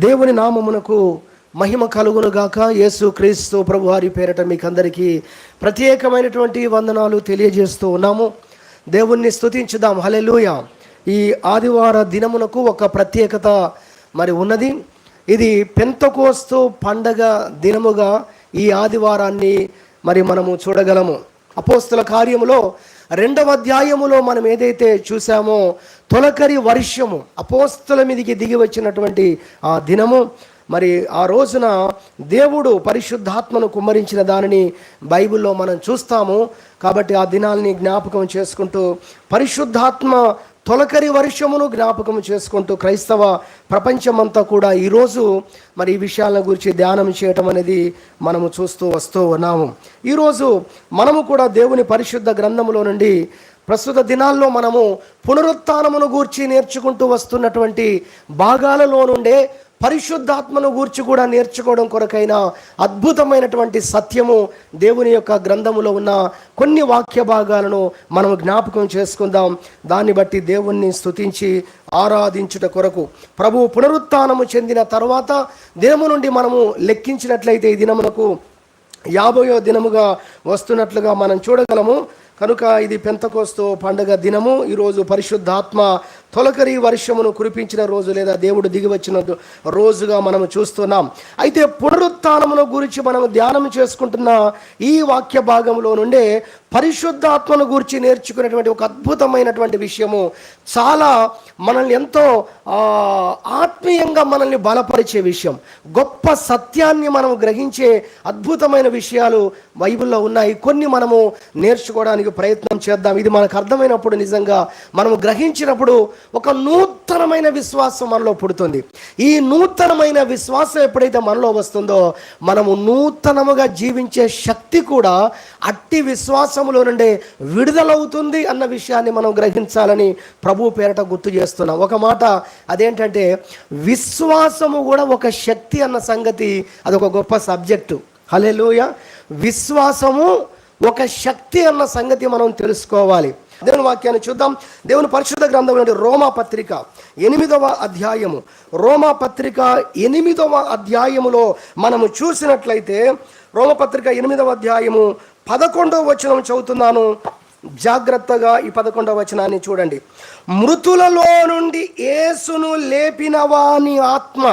దేవుని నామమునకు మహిమ కలుగునుగాక. యేసు క్రీస్తు ప్రభు వారి పేరట మీకు అందరికీ ప్రత్యేకమైనటువంటి వందనాలు తెలియజేస్తూ ఉన్నాము. దేవుణ్ణి స్తుతించుదాం. హల్లెలూయా. ఈ ఆదివార దినమునకు ఒక ప్రత్యేకత మరి ఉన్నది. ఇది పెంతెకోస్తు పండగ దినముగా ఈ ఆదివారాన్ని మరి మనము చూడగలము. అపోస్తల కార్యములో 2వ అధ్యాయములో మనం ఏదైతే చూసామో తొలకరి వర్షము అపోస్తల మీదికి దిగి వచ్చినటువంటి ఆ దినము, మరి ఆ రోజున దేవుడు పరిశుద్ధాత్మను కుమ్మరించిన దానిని బైబిల్లో మనం చూస్తాము. కాబట్టి ఆ దినాల్ని జ్ఞాపకం చేసుకుంటూ పరిశుద్ధాత్మ తొలకరి వర్షమును జ్ఞాపకం చేసుకుంటూ క్రైస్తవ ప్రపంచమంతా కూడా ఈరోజు మరి ఈ విషయాల గురించి ధ్యానం చేయటం అనేది మనము చూస్తూ వస్తూ ఉన్నాము. ఈరోజు మనము కూడా దేవుని పరిశుద్ధ గ్రంథములో నుండి ప్రస్తుత దినాల్లో మనము పునరుత్థానమును గూర్చి నేర్చుకుంటూ వస్తున్నటువంటి భాగాలలో నుండే పరిశుద్ధాత్మను గూర్చి కూడా నేర్చుకోవడం కొరకైన అద్భుతమైనటువంటి సత్యము దేవుని యొక్క గ్రంథములో ఉన్న కొన్ని వాక్య భాగాలను మనం జ్ఞాపకం చేసుకుందాం. దాన్ని బట్టి దేవుణ్ణి స్తుతించి ఆరాధించుట కొరకు ప్రభు పునరుత్థానము చెందిన తర్వాత దినము నుండి మనము లెక్కించినట్లయితే ఈ దినమునకు 50వ దినముగా వస్తున్నట్లుగా మనం చూడగలము. కనుక ఇది పెంతెకోస్తు పండుగ దినము. ఈరోజు పరిశుద్ధాత్మ తొలకరి వర్షమును కురిపించిన రోజు, లేదా దేవుడు దిగి వచ్చిన రోజుగా మనము చూస్తున్నాం. అయితే పునరుత్థానమును గురించి మనం ధ్యానం చేసుకుంటున్న ఈ వాక్య భాగంలో నుండే పరిశుద్ధాత్మను గురించి నేర్చుకునేటువంటి ఒక అద్భుతమైనటువంటి విషయము, చాలా మనల్ని ఎంతో ఆత్మీయంగా మనల్ని బలపరిచే విషయం, గొప్ప సత్యాన్ని మనం గ్రహించే అద్భుతమైన విషయాలు బైబిల్లో ఉన్నాయి. కొన్ని మనము నేర్చుకోవడానికి ప్రయత్నం చేద్దాం. ఇది మనకు అర్థమైనప్పుడు, నిజంగా మనము గ్రహించినప్పుడు ఒక నూతనమైన విశ్వాసం మనలో పుడుతుంది. ఈ నూతనమైన విశ్వాసం ఎప్పుడైతే మనలో వస్తుందో మనము నూతనముగా జీవించే శక్తి కూడా అట్టి విశ్వాసములో నుండే విడుదలవుతుంది అన్న విషయాన్ని మనం గ్రహించాలని ప్రభు పేరట గుర్తు చేస్తున్నాం. ఒక మాట అదేంటంటే, విశ్వాసము కూడా ఒక శక్తి అన్న సంగతి, అదొక గొప్ప సబ్జెక్టు. హల్లెలూయా. విశ్వాసము ఒక శక్తి అన్న సంగతి మనం తెలుసుకోవాలి. దేవుని వాక్యాన్ని చూద్దాం. దేవుని పరిశుద్ధ గ్రంథం నుండి రోమా పత్రిక 8వ అధ్యాయము, రోమా పత్రిక 8వ అధ్యాయములో మనము చూసినట్లయితే, రోమపత్రిక 8వ అధ్యాయము 11వ వచనం చదువుతున్నాను. జాగ్రత్తగా ఈ 11వ వచనాన్ని చూడండి. మృతులలో నుండి యేసును లేపిన వాని ఆత్మ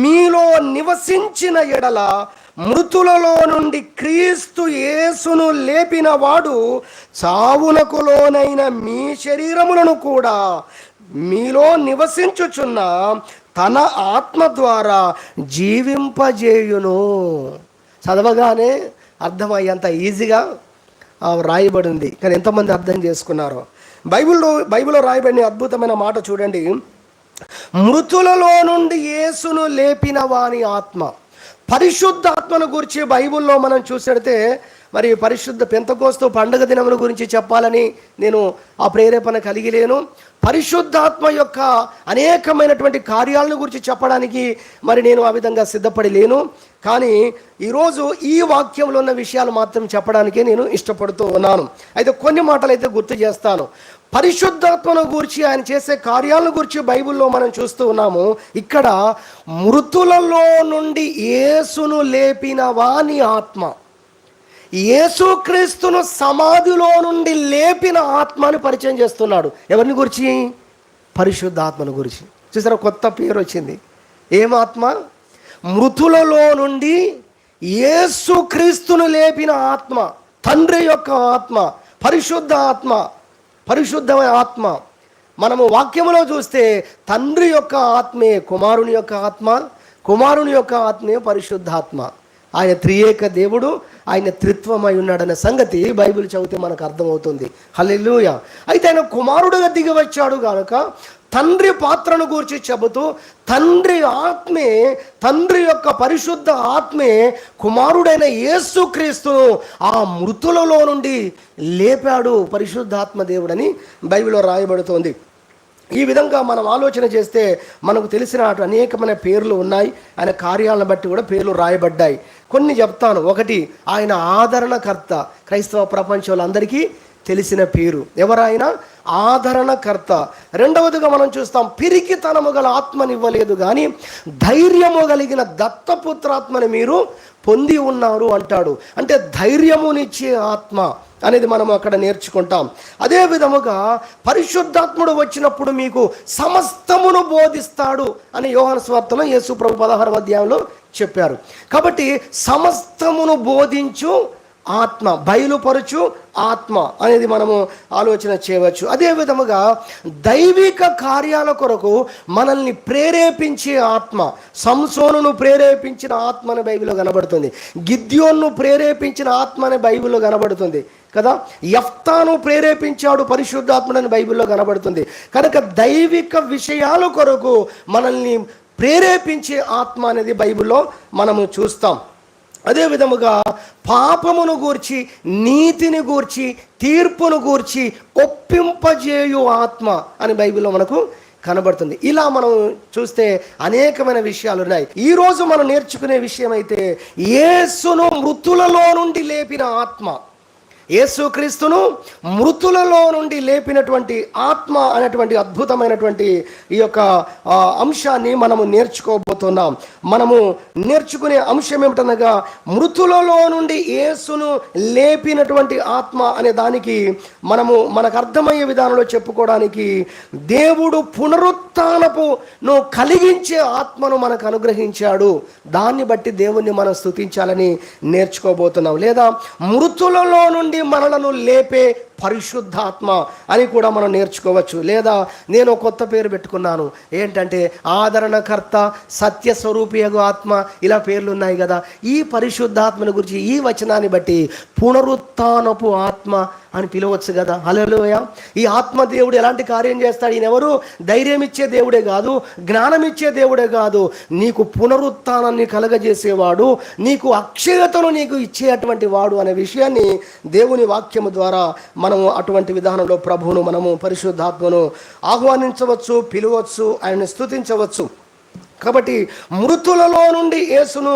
మీలో నివసించిన ఎడల, మృతులలో నుండి క్రీస్తు యేసును లేపిన వాడు చావునకు లోనైన మీ శరీరములను కూడా మీలో నివసించుచున్న తన ఆత్మ ద్వారా జీవింపజేయును. చదవగానే అర్థమయ్యేంత ఈజీగా రాయబడింది, కానీ ఎంతమంది అర్థం చేసుకున్నారో. బైబిల్లో రాయబడిన అద్భుతమైన మాట చూడండి. మృతులలో నుండి యేసును లేపిన వాని ఆత్మ. పరిశుద్ధాత్మను గురించి బైబిల్లో మనం చూసినట్టే, మరి పరిశుద్ధ పెంతెకోస్తు పండుగ దినముల గురించి చెప్పాలని నేను ఆ ప్రేరేపణ కలిగి లేను. పరిశుద్ధాత్మ యొక్క అనేకమైనటువంటి కార్యాలను గురించి చెప్పడానికి మరి నేను ఆ విధంగా సిద్ధపడి లేను. కానీ ఈరోజు ఈ వాక్యంలో ఉన్న విషయాలు మాత్రం చెప్పడానికే నేను ఇష్టపడుతూ ఉన్నాను. అయితే కొన్ని మాటలు అయితే గుర్తు చేస్తాను. పరిశుద్ధాత్మను గురించి, ఆయన చేసే కార్యాలను గురించి బైబిల్లో మనం చూస్తూ ఉన్నాము. ఇక్కడ మృతులలో నుండి యేసును లేపిన వాని ఆత్మ, యేసుక్రీస్తును సమాధిలో నుండి లేపిన ఆత్మని పరిచయం చేస్తున్నాడు. ఎవరిని గురించి? పరిశుద్ధాత్మను గురించి. చూసారా, కొత్త పేరు వచ్చింది. ఏం ఆత్మ? మృతులలో నుండి యేసుక్రీస్తును లేపిన ఆత్మ, తండ్రి యొక్క ఆత్మ, పరిశుద్ధ ఆత్మ, పరిశుద్ధమైన ఆత్మ. మనము వాక్యములో చూస్తే తండ్రి యొక్క ఆత్మే కుమారుని యొక్క ఆత్మ, కుమారుని యొక్క ఆత్మే పరిశుద్ధాత్మ. ఆయన త్రియేక దేవుడు, ఆయన త్రిత్వమై ఉన్నాడనే సంగతి బైబిల్ చదివితే మనకు అర్థమవుతుంది. హల్లెలూయా. అయితే ఆయన కుమారుడుగా దిగి వచ్చాడు కనుక తండ్రి పాత్రను గురించి చెబుతూ, తండ్రి ఆత్మే, తండ్రి యొక్క పరిశుద్ధ ఆత్మే కుమారుడైన యేసుక్రీస్తును ఆ మృతులలో నుండి లేపాడు పరిశుద్ధాత్మ దేవుడని బైబిల్లో రాయబడుతోంది. ఈ విధంగా మనం ఆలోచన చేస్తే మనకు తెలిసిన అనేకమైన పేర్లు ఉన్నాయి. ఆయన కార్యాలను బట్టి కూడా పేర్లు రాయబడ్డాయి. కొన్ని చెప్తాను. ఒకటి, ఆయన ఆదరణకర్త. క్రైస్తవ ప్రపంచంలో అందరికీ తెలిసిన పేరు. ఎవరైనా ఆదరణకర్త. రెండవదిగా మనం చూస్తాం, పిరికితనము గల ఆత్మనివ్వలేదు కానీ ధైర్యము కలిగిన దత్తపుత్రాత్మని మీరు పొంది ఉన్నారు అంటాడు. అంటే ధైర్యమునిచ్చే ఆత్మ అనేది మనం అక్కడ నేర్చుకుంటాం. అదే విధముగా పరిశుద్ధాత్ముడు వచ్చినప్పుడు మీకు సమస్తమును బోధిస్తాడు అని యోహాను సువార్తలో యేసు ప్రభు 16వ అధ్యాయంలో చెప్పారు. కాబట్టి సమస్తమును బోధించు ఆత్మ, బయలుపరచు ఆత్మ అనేది మనము ఆలోచన చేయవచ్చు. అదే విధముగా దైవిక కార్యాల కొరకు మనల్ని ప్రేరేపించే ఆత్మ, సంసోనును ప్రేరేపించిన ఆత్మ అని బైబిల్లో కనబడుతుంది. గిద్యోన్ను ప్రేరేపించిన ఆత్మ అని బైబిల్లో కనబడుతుంది కదా. యెఫ్తాను ప్రేరేపించాడు పరిశుద్ధాత్ముడని బైబిల్లో కనబడుతుంది. కనుక దైవిక విషయాల కొరకు మనల్ని ప్రేరేపించే ఆత్మ అనేది బైబిల్లో మనము చూస్తాం. అదే విధముగా పాపమును గూర్చి, నీతిని గూర్చి, తీర్పును గూర్చి ఒప్పింపజేయు ఆత్మ అని బైబిల్లో మనకు కనబడుతుంది. ఇలా మనం చూస్తే అనేకమైన విషయాలు ఉన్నాయి. ఈరోజు మనం నేర్చుకునే విషయం అయితే యేసును మృతులలో నుండి లేపిన ఆత్మ, యేసుక్రీస్తును మృతులలో నుండి లేపినటువంటి ఆత్మ అనేటువంటి అద్భుతమైనటువంటి ఈ యొక్క అంశాన్ని మనము నేర్చుకోబోతున్నాం. మనము నేర్చుకునే అంశం ఏమిటనగా, మృతులలో నుండి యేసును లేపినటువంటి ఆత్మ అనే దానికి మనకు అర్థమయ్యే విధానంలో చెప్పుకోవడానికి, దేవుడు పునరుత్థానపును కలిగించే ఆత్మను మనకు అనుగ్రహించాడు. దాన్ని బట్టి దేవుణ్ణి మనం స్తుతించాలని నేర్చుకోబోతున్నాం. లేదా మృతులలో నుండి మనలను లేపే పరిశుద్ధాత్మ అని కూడా మనం నేర్చుకోవచ్చు. లేదా నేను కొత్త పేరు పెట్టుకున్నాను, ఏంటంటే ఆదరణకర్త, సత్యస్వరూపియగు ఆత్మ, ఇలా పేర్లు ఉన్నాయి కదా. ఈ పరిశుద్ధాత్మని గురించి ఈ వచనాన్ని బట్టి పునరుత్థానపు ఆత్మ అని పిలవచ్చు కదా. హల్లెలూయా. ఈ ఆత్మ దేవుడు ఎలాంటి కార్యం చేస్తాడు? ఈయన ఎవరు? ధైర్యం ఇచ్చే దేవుడే కాదు, జ్ఞానం ఇచ్చే దేవుడే కాదు, నీకు పునరుత్థానాన్ని కలగజేసేవాడు, నీకు అక్షయతను నీకు ఇచ్చేటువంటి వాడు అనే విషయాన్ని దేవుని వాక్యము ద్వారా మనము అటువంటి విధానంలో ప్రభువును, మనము పరిశుద్ధాత్మను ఆహ్వానించవచ్చు, పిలవచ్చు, ఆయన్ని స్తుతించవచ్చు. కాబట్టి మృతులలో నుండి యేసును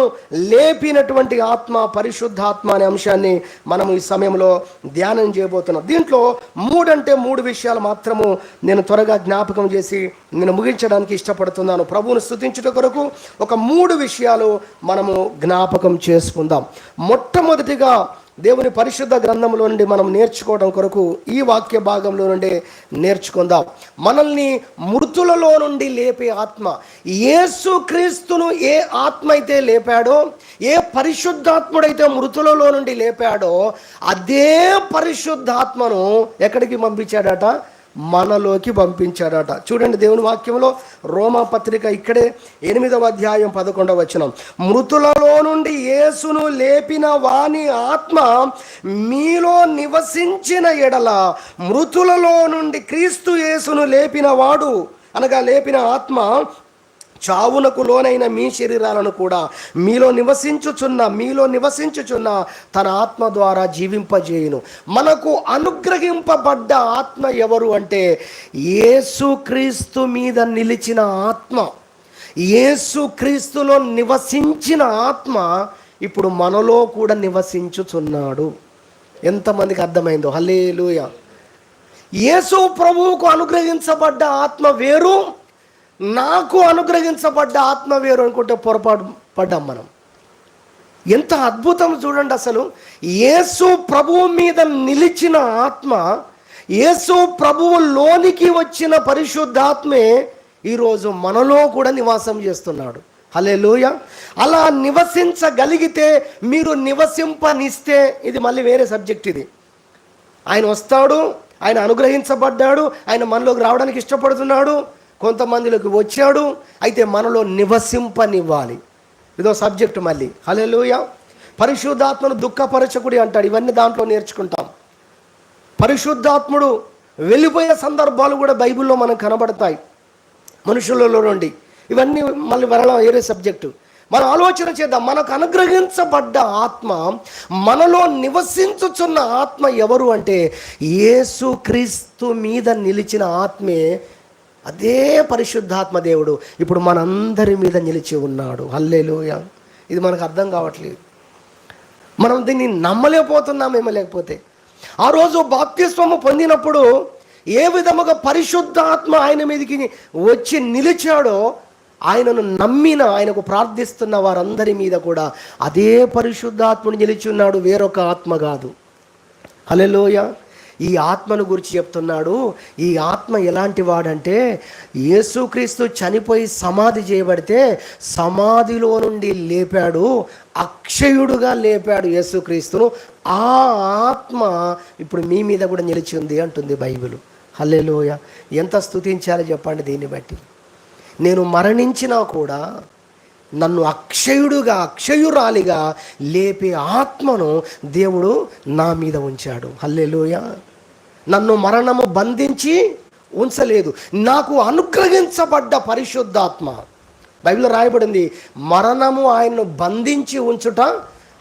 లేపినటువంటి ఆత్మ పరిశుద్ధాత్మ అనే అంశాన్ని మనం ఈ సమయంలో ధ్యానం చేయబోతున్నాం. దీంట్లో 3 విషయాలు మాత్రము నేను త్వరగా జ్ఞాపకం చేసి నేను ముగించడానికి ఇష్టపడుతున్నాను. ప్రభువును స్తుతించుట కొరకు ఒక 3 విషయాలు మనము జ్ఞాపకం చేసుకుందాం. మొట్టమొదటిగా దేవుని పరిశుద్ధ గ్రంథంలో నుండి మనం నేర్చుకోవడం కొరకు ఈ వాక్య భాగంలో నుండి నేర్చుకుందాం. మనల్ని మృతులలో నుండి లేపే ఆత్మ, యేసుక్రీస్తును ఏ ఆత్మ అయితే లేపాడో, ఏ పరిశుద్ధాత్ముడైతే మృతులలో నుండి లేపాడో, అదే పరిశుద్ధాత్మను ఎక్కడికి పంపించాడట? మనలోకి పంపించాడట. చూడండి దేవుని వాక్యంలో, రోమా పత్రిక ఇక్కడే 8వ అధ్యాయం 11వ వచనం, మృతులలో నుండి యేసును లేపిన వాని ఆత్మ మీలో నివసించిన ఎడల, మృతులలో నుండి క్రీస్తు యేసును లేపిన వాడు అనగా లేపిన ఆత్మ చావునకు లోనైన మీ శరీరాలను కూడా మీలో నివసించుచున్న తన ఆత్మ ద్వారా జీవింపజేయును. మనకు అనుగ్రహింపబడ్డ ఆత్మ ఎవరు అంటే యేసుక్రీస్తు మీద నిలిచిన ఆత్మ, యేసుక్రీస్తులో నివసించిన ఆత్మ ఇప్పుడు మనలో కూడా నివసించుచున్నాడు. ఎంతమందికి అర్థమైందో? హల్లెలూయా. యేసు ప్రభువుకు అనుగ్రహించబడ్డ ఆత్మ వేరు, నాకు అనుగ్రహించబడ్డ ఆత్మ వేరు అనుకుంటే పొరపాటు పడ్డాం మనం. ఎంత అద్భుతం చూడండి. అసలు యేసు ప్రభువు మీద నిలిచిన ఆత్మ, యేసు ప్రభువులోనికి వచ్చిన పరిశుద్ధాత్మే ఈరోజు మనలో కూడా నివాసం చేస్తున్నాడు. హల్లెలూయా. అలా నివసించగలిగితే, మీరు నివసింపనిస్తే, ఇది మళ్ళీ వేరే సబ్జెక్ట్. ఇది ఆయన వస్తాడు, ఆయన అనుగ్రహించబడ్డాడు, ఆయన మనలోకి రావడానికి ఇష్టపడుతున్నాడు, కొంతమందిలోకి వచ్చాడు, అయితే మనలో నివసింపనివ్వాలి. ఇదో సబ్జెక్టు మళ్ళీ. హల్లెలూయా. పరిశుద్ధాత్మను దుఃఖపరచకుడి అంటాడు. ఇవన్నీ దాంట్లో నేర్చుకుంటాం. పరిశుద్ధాత్ముడు వెళ్ళిపోయే సందర్భాలు కూడా బైబిల్లో మనకు కనబడతాయి మనుషులలో నుండి. ఇవన్నీ మళ్ళీ వేరే సబ్జెక్టు. మనం ఆలోచన చేద్దాం. మనకు అనుగ్రహించబడ్డ ఆత్మ, మనలో నివసించుచున్న ఆత్మ ఎవరు అంటే యేసుక్రీస్తు మీద నిలిచిన ఆత్మే. అదే పరిశుద్ధాత్మ దేవుడు ఇప్పుడు మనందరి మీద నిలిచి ఉన్నాడు. హల్లెలూయా. ఇది మనకు అర్థం కావట్లేదు. మనం దీన్ని నమ్మలేకపోతున్నామేమో. లేకపోతే ఆ రోజు బాప్తిస్మము పొందినప్పుడు ఏ విధముగా పరిశుద్ధాత్మ ఆయన మీదకి వచ్చి నిలిచాడో, ఆయనను నమ్మిన, ఆయనకు ప్రార్థిస్తున్న వారందరి మీద కూడా అదే పరిశుద్ధాత్ముడు నిలిచి ఉన్నాడు, వేరొక ఆత్మ కాదు. హల్లెలూయా. ఈ ఆత్మను గురించి చెప్తున్నాడు. ఈ ఆత్మ ఎలాంటి వాడంటే, యేసుక్రీస్తు చనిపోయి సమాధి చేయబడితే సమాధిలో నుండి లేపాడు, అక్షయుడుగా లేపాడు యేసుక్రీస్తును. ఆ ఆత్మ ఇప్పుడు మీ మీద కూడా నిలిచి ఉంది అంటుంది బైబిల్. హల్లెలూయా. ఎంత స్తుతించాలో చెప్పండి దీన్ని బట్టి. నేను మరణించినా కూడా నన్ను అక్షయుడుగా, అక్షయురాలిగా లేపే ఆత్మను దేవుడు నా మీద ఉంచాడు. హల్లెలూయా. నన్ను మరణము బంధించి ఉంచలేదు, నాకు అనుగ్రహించబడ్డ పరిశుద్ధాత్మ. బైబిల్లో రాయబడింది, మరణము ఆయన్ను బంధించి ఉంచుట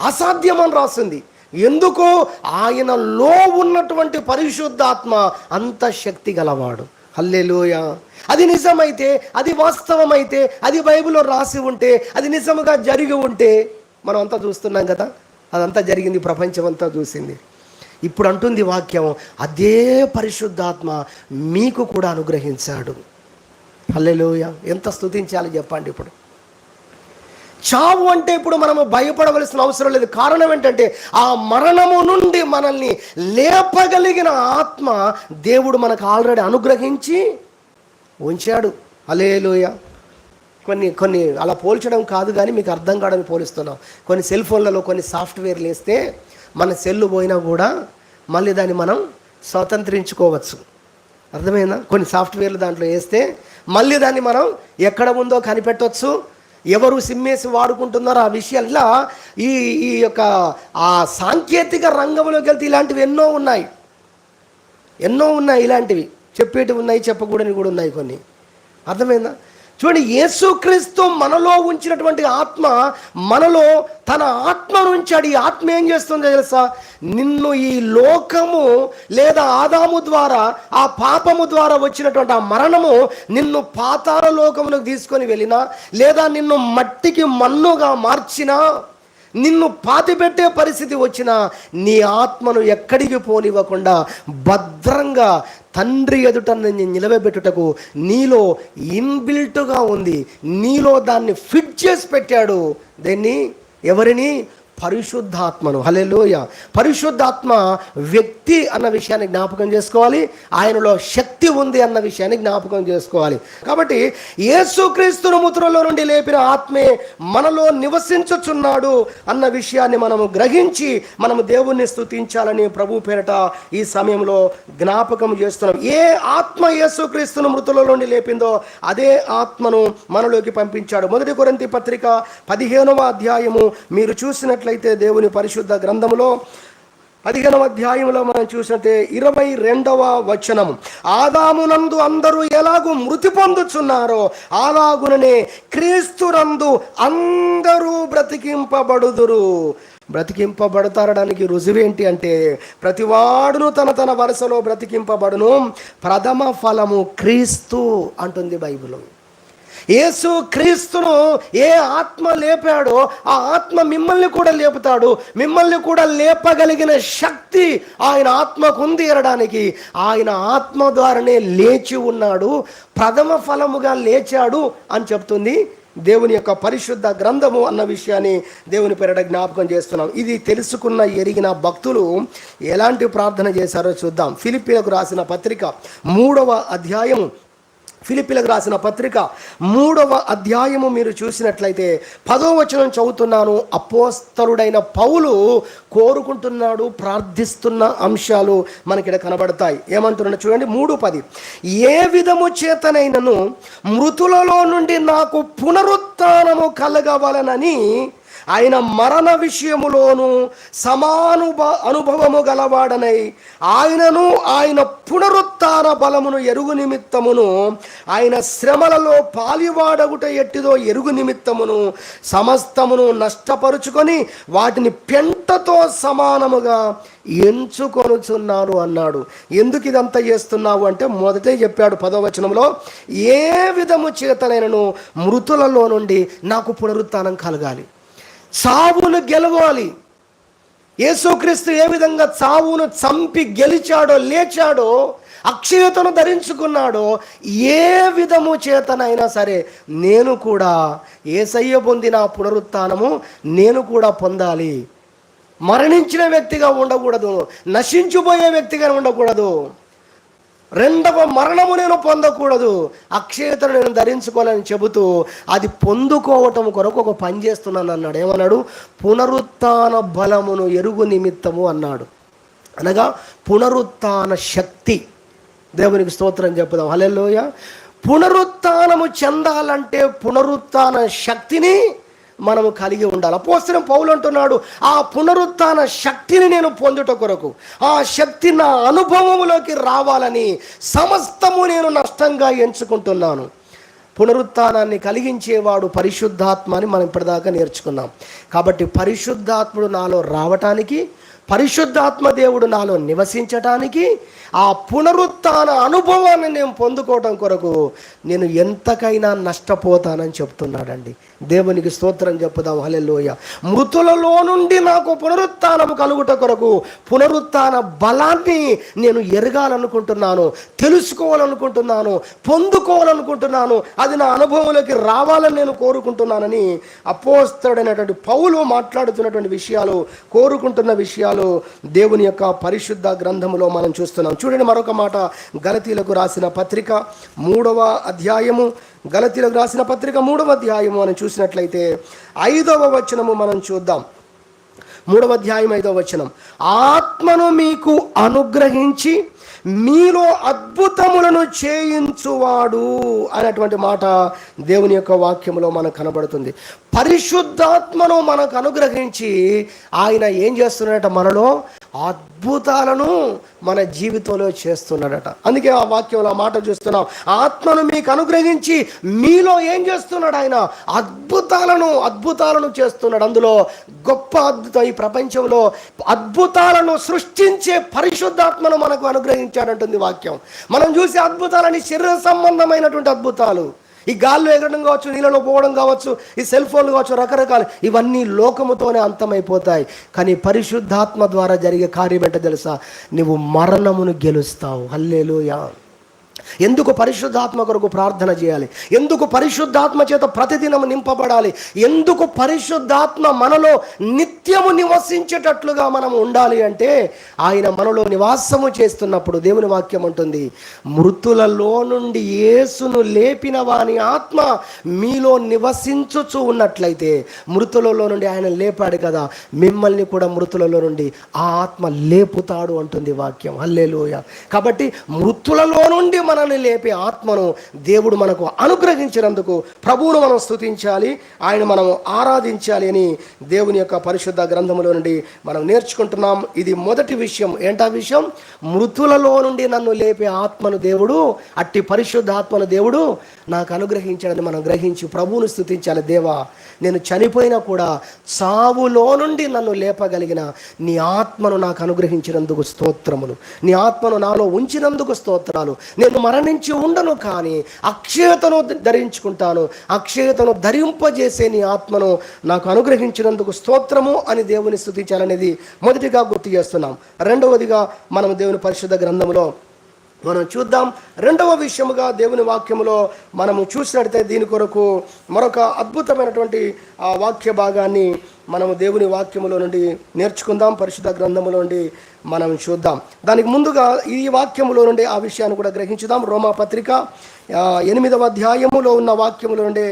అసాధ్యమని రాసింది. ఎందుకో ఆయనలో ఉన్నటువంటి పరిశుద్ధాత్మ అంత శక్తి గలవాడు. హల్లెలూయా. అది నిజమైతే, అది వాస్తవమైతే, అది బైబిల్లో రాసి ఉంటే, అది నిజముగా జరిగి ఉంటే, మనం అంతా చూస్తున్నాం కదా, అదంతా జరిగింది, ప్రపంచం అంతా చూసింది. ఇప్పుడు అంటుంది వాక్యం, అదే పరిశుద్ధాత్మ మీకు కూడా అనుగ్రహించాడు. హల్లెలూయా. ఎంత స్తుతించాలి చెప్పండి. ఇప్పుడు చావు అంటే ఇప్పుడు మనము భయపడవలసిన అవసరం లేదు. కారణం ఏంటంటే, ఆ మరణము నుండి మనల్ని లేపగలిగిన ఆత్మ దేవుడు మనకు ఆల్రెడీ అనుగ్రహించి ఉంచాడు. హల్లెలూయా. కొన్ని అలా పోల్చడం కాదు కానీ మీకు అర్థం కావడానికి పోలిస్తున్నాం. కొన్ని సెల్ ఫోన్లలో కొన్ని సాఫ్ట్వేర్లు వేస్తే మన సెల్లు పోయినా కూడా మళ్ళీ దాన్ని మనం స్వతంత్రించుకోవచ్చు. అర్థమైందా? కొన్ని సాఫ్ట్వేర్లు దాంట్లో వేస్తే మళ్ళీ దాన్ని మనం ఎక్కడ ఉందో కనిపెట్టవచ్చు, ఎవరు సిమ్మేసి వాడుకుంటున్నారో ఆ విషయాలు. ఇలా ఈ యొక్క ఆ సాంకేతిక రంగంలోకి వెళ్తే ఇలాంటివి ఎన్నో ఉన్నాయి ఇలాంటివి. చెప్పేటివి ఉన్నాయి, చెప్పకూడని కూడా ఉన్నాయి కొన్ని. అర్థమైందా? చూడండి, యేసుక్రీస్తు మనలో ఉంచినటువంటి ఆత్మ మనలో తన ఆత్మను ఉంచాడు. ఈ ఆత్మ ఏం చేస్తుందో తెలుసా? నిన్ను ఈ లోకము లేదా ఆదాము ద్వారా, ఆ పాపము ద్వారా వచ్చినటువంటి ఆ మరణము నిన్ను పాతాళ లోకములకు తీసుకొని వెళ్ళినా, లేదా నిన్ను మట్టికి మన్నుగా మార్చినా, నిన్ను పాతిపెట్టే పరిస్థితి వచ్చినా, నీ ఆత్మను ఎక్కడికి పోనివ్వకుండా భద్రంగా తండ్రి ఎదుట నిలవబెట్టుటకు నీలో ఇన్బిల్ట్గా ఉంది. నీలో దాన్ని ఫిట్ చేసి పెట్టాడు. దేన్ని? ఎవరిని? పరిశుద్ధాత్మను. హల్లెలూయా. పరిశుద్ధాత్మ వ్యక్తి అన్న విషయాన్ని జ్ఞాపకం చేసుకోవాలి, ఆయనలో శక్తి ఉంది అన్న విషయాన్ని జ్ఞాపకం చేసుకోవాలి. కాబట్టి యేసుక్రీస్తును మృతులలో నుండి లేపిన ఆత్మే మనలో నివసించుచున్నాడు అన్న విషయాన్ని మనము గ్రహించి మనము దేవుణ్ణి స్తుతించాలని ప్రభు పేరట ఈ సమయంలో జ్ఞాపకం చేస్తున్నాం. ఏ ఆత్మ యేసుక్రీస్తును మృతులలో నుండి లేపిందో అదే ఆత్మను మనలోకి పంపించాడు. 1 కొరింథీ పత్రిక 15వ అధ్యాయము మీరు చూసినట్లయితే, దేవుని పరిశుద్ధ గ్రంథములో 15వ అధ్యాయంలో మనం చూసినట్టే 22వ వచనం, ఆదామునందు అందరూ ఎలాగూ మృతి పొందుచున్నారో అలాగుననే క్రీస్తునందు అందరూ బ్రతికింపబడుదురు. బ్రతికింపబడతారడానికి రుజువేంటి అంటే, ప్రతివాడును తన వరుసలో బ్రతికింపబడును, ప్రథమ ఫలము క్రీస్తు అంటుంది బైబిల్. యేసు క్రీస్తును ఏ ఆత్మ లేపాడో ఆ ఆత్మ మిమ్మల్ని కూడా లేపుతాడు. మిమ్మల్ని కూడా లేపగలిగిన శక్తి ఆయన ఆత్మకు ఉంది అనడానికి ఆయన ఆత్మ ద్వారానే లేచి ఉన్నాడు, ప్రథమ ఫలముగా లేచాడు అని చెప్తుంది దేవుని యొక్క పరిశుద్ధ గ్రంథము అన్న విషయాన్ని దేవుని పేరిట జ్ఞాపకం చేస్తున్నాం. ఇది తెలుసుకున్న ఎరిగిన భక్తులు ఎలాంటి ప్రార్థన చేశారో చూద్దాం. ఫిలిప్పీలకు రాసిన పత్రిక 3వ అధ్యాయము, ఫిలిప్పీలకు రాసిన పత్రిక 3వ అధ్యాయము మీరు చూసినట్లయితే 10వ వచనం చదువుతున్నాను. అపోస్తలుడైన పౌలు కోరుకుంటున్నాడు, ప్రార్థిస్తున్న అంశాలు మనకిక్కడ కనబడతాయి. ఏమంటున్నాడు చూడండి, 3:10, ఏ విధము చేతనైనను మృతులలో నుండి నాకు పునరుత్థానము కలగవలనని ఆయన మరణ విషయములోను అనుభవము గలవాడనై ఆయనను ఆయన పునరుత్థాన బలమును ఎరుగు నిమిత్తమును ఆయన శ్రమలలో పాలివాడగుట ఎట్టిదో ఎరుగు నిమిత్తమును సమస్తమును నష్టపరుచుకొని వాటిని పెంటతో సమానముగా ఎంచుకొనుచున్నాను అన్నాడు. ఎందుకు ఇదంతా చేస్తున్నావు అంటే, మొదటే చెప్పాడు 10వ వచనంలో, ఏ విధము చేతనైనను మృతులలో నుండి నాకు పునరుత్థానం కలగాలి, సావును గెలవాలి. యేసుక్రీస్తు ఏ విధంగా చావును చంపి గెలిచాడో, లేచాడో, అక్షయతను ధరించుకున్నాడో, ఏ విధము చేతనైనా సరే నేను కూడా యేసయ్య పొందిన పునరుత్థానము నేను కూడా పొందాలి. మరణించిన వ్యక్తిగా ఉండకూడదు, నశించిపోయే వ్యక్తిగా ఉండకూడదు, రెండవ మరణము నేను పొందకూడదు, అక్షయతను నేను ధరించుకోవాలని చెబుతూ అది పొందుకోవటం కొరకు ఒక పని చేస్తున్నాను అన్నాడు. ఏమన్నాడు? పునరుత్థాన బలమును ఎరుగు నిమిత్తము అన్నాడు. అనగా పునరుత్థాన శక్తి. దేవునికి స్తోత్రం చెప్పుదాం. హల్లెలూయా. పునరుత్థానము చెందాలంటే పునరుత్థాన శక్తిని మనము కలిగి ఉండాలి. అపోస్తలుడైన పౌలు అంటున్నాడు, ఆ పునరుత్థాన శక్తిని నేను పొందుట కొరకు, ఆ శక్తి నా అనుభవంలోకి రావాలని సమస్తము నేను నష్టంగా ఎంచుకుంటున్నాను. పునరుత్థానాన్ని కలిగించేవాడు పరిశుద్ధాత్మ అని మనం ఇప్పటిదాకా నేర్చుకున్నాం. కాబట్టి పరిశుద్ధాత్ముడు నాలో రావటానికి, పరిశుద్ధాత్మ దేవుడు నాలో నివసించటానికి, ఆ పునరుత్థాన అనుభవాన్ని నేను పొందుకోవటం కొరకు నేను ఎంతకైనా నష్టపోతానని చెప్తున్నాడండి. దేవునికి స్తోత్రం చెప్పుదాం. హల్లెలూయా. మృతులలో నుండి నాకు పునరుత్థానము కలుగుట కొరకు పునరుత్థాన బలాన్ని నేను ఎరగాలనుకుంటున్నాను, తెలుసుకోవాలనుకుంటున్నాను, పొందుకోవాలనుకుంటున్నాను. అది నా అనుభవంలోకి రావాలని నేను కోరుకుంటున్నానని అపోస్తలుడైనటువంటి పౌలు మాట్లాడుతున్నటువంటి విషయాలు, కోరుకుంటున్న విషయాలు దేవుని యొక్క పరిశుద్ధ గ్రంథములో మనం చూస్తున్నాం. చూడండి మరొక మాట, గలతీలకు రాసిన పత్రిక 3వ అధ్యాయము, గలతీలకు రాసిన పత్రిక 3వ అధ్యాయము మనం చూసినట్లయితే 5వ వచనము మనం చూద్దాం. 3వ అధ్యాయం 5వ వచనం, ఆత్మను మీకు అనుగ్రహించి మీలో అద్భుతములను చేయించువాడు అనేటువంటి మాట దేవుని యొక్క వాక్యములో మనకు కనబడుతుంది. పరిశుద్ధాత్మను మనకు అనుగ్రహించి ఆయన ఏం చేస్తున్నాడట? మనలో అద్భుతాలను మన జీవితంలో చేస్తున్నాడట. అందుకే ఆ వాక్యంలో ఆ మాట చూస్తున్నాం, ఆత్మను మీకు అనుగ్రహించి మీలో ఏం చేస్తున్నాడు? ఆయన అద్భుతాలను చేస్తున్నాడు. అందులో గొప్ప అద్భుతం, ఈ ప్రపంచంలో అద్భుతాలను సృష్టించే పరిశుద్ధాత్మను మనకు అనుగ్రహించాడంటుంది వాక్యం. మనం చూసే అద్భుతాలని శరీర సంబంధమైనటువంటి అద్భుతాలు, ఈ గాల్లో ఎగరడం కావచ్చు, నీళ్ళలో పోవడం కావచ్చు, ఈ సెల్ ఫోన్లు కావచ్చు, రకరకాలు, ఇవన్నీ లోకముతోనే అంతమైపోతాయి. కానీ పరిశుద్ధాత్మ ద్వారా జరిగే కార్యం ఏంటో తెలుసా? నువ్వు మరణమును గెలుస్తావు. హల్లెలూయా. ఎందుకు పరిశుద్ధాత్మ కొరకు ప్రార్థన చేయాలి? ఎందుకు పరిశుద్ధాత్మ చేత ప్రతిదినం నింపబడాలి? ఎందుకు పరిశుద్ధాత్మ మనలో నిత్యము నివసించేటట్లుగా మనం ఉండాలి అంటే, ఆయన మనలో నివాసము చేస్తున్నప్పుడు దేవుని వాక్యం ఉంటుంది, మృతులలో నుండి యేసును లేపిన వాని ఆత్మ మీలో నివసించుచు ఉన్నట్లయితే, మృతులలో నుండి ఆయన లేపాడు కదా, మిమ్మల్ని కూడా మృతులలో నుండి ఆ ఆత్మ లేపుతాడు అంటుంది వాక్యం. హల్లెలూయా. కాబట్టి మృతులలో నుండి మనల్ని లేపే ఆత్మను దేవుడు మనకు అనుగ్రహించినందుకు ప్రభువును మనం స్తుతించాలి, ఆయన మనం ఆరాధించాలి అని దేవుని యొక్క పరిశుద్ధ గ్రంథములో నుండి మనం నేర్చుకుంటున్నాం. ఇది మొదటి విషయం. ఏంటా విషయం? మృతులలో నుండి నన్ను లేపే ఆత్మను దేవుడు, అట్టి పరిశుద్ధ ఆత్మను దేవుడు నాకు అనుగ్రహించాడని మనం గ్రహించి ప్రభువును స్తుతించాలి. దేవా, నేను చనిపోయినా కూడా చావులో నుండి నన్ను లేపగలిగిన నీ ఆత్మను నాకు అనుగ్రహించినందుకు స్తోత్రములు, నీ ఆత్మను నాలో ఉంచినందుకు స్తోత్రాలు. నేను మరణించి ఉండను, కానీ అక్షయతను ధరించుకుంటాను, అక్షయతను ధరింపజేసే నీ ఆత్మను నాకు అనుగ్రహించినందుకు స్తోత్రము అని దేవుని స్తుతించాలనేది మొదటిగా గుర్తు చేస్తున్నాం. రెండవదిగా మనం దేవుని పరిశుద్ధ గ్రంథంలో మనం చూద్దాం. రెండవ విషయముగా దేవుని వాక్యములో మనము చూసినట్లయితే దీని కొరకు మరొక అద్భుతమైనటువంటి ఆ వాక్య భాగాన్ని మనము దేవుని వాక్యములో నుండి నేర్చుకుందాం. పరిశుద్ధ గ్రంథములో నుండి మనం చూద్దాం. దానికి ముందుగా ఈ వాక్యములో నుండి ఆ విషయాన్ని కూడా గ్రహించుదాం. రోమా పత్రిక 8వ అధ్యాయములో ఉన్న వాక్యములో నుండి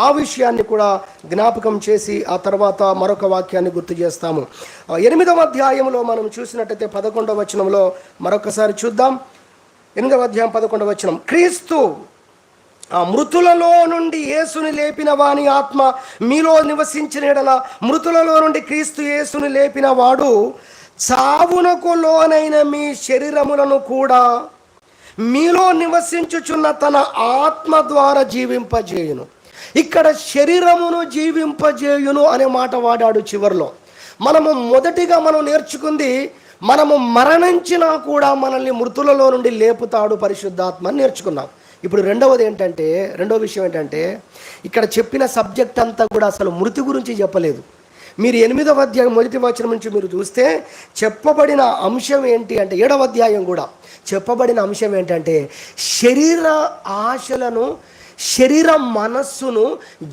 ఆ విషయాన్ని కూడా జ్ఞాపకం చేసి ఆ తర్వాత మరొక వాక్యాన్ని గుర్తు చేస్తాము. 8వ అధ్యాయంలో మనం చూసినట్టయితే 11వ వచనంలో మరొకసారి చూద్దాం. 8వ అధ్యాయం 11వ వచనం, క్రీస్తు ఆ మృతులలో నుండి యేసుని లేపిన వాని ఆత్మ మీలో నివసించిన యెడల, మృతులలో నుండి క్రీస్తు యేసుని లేపిన వాడు చావునకు లోనైన మీ శరీరములను కూడా మీలో నివసించుచున్న తన ఆత్మ ద్వారా జీవింపజేయును. ఇక్కడ శరీరమును జీవింపజేయును అనే మాట వాడాడు చివరిలో. మనము మొదటిగా మనం నేర్చుకుంది, మనము మరణించినా కూడా మనల్ని మృతులలో నుండి లేపుతాడు పరిశుద్ధాత్మ అని నేర్చుకున్నాం. ఇప్పుడు రెండవ విషయం ఏంటంటే, ఇక్కడ చెప్పిన సబ్జెక్ట్ అంతా కూడా అసలు మృతి గురించి చెప్పలేదు, మీరు 8వ అధ్యాయం మొదటి వచనం నుంచి మీరు చూస్తే చెప్పబడిన అంశం ఏంటి అంటే, 7వ అధ్యాయం కూడా చెప్పబడిన అంశం ఏంటంటే, శరీర ఆశలను, శరీర మనస్సును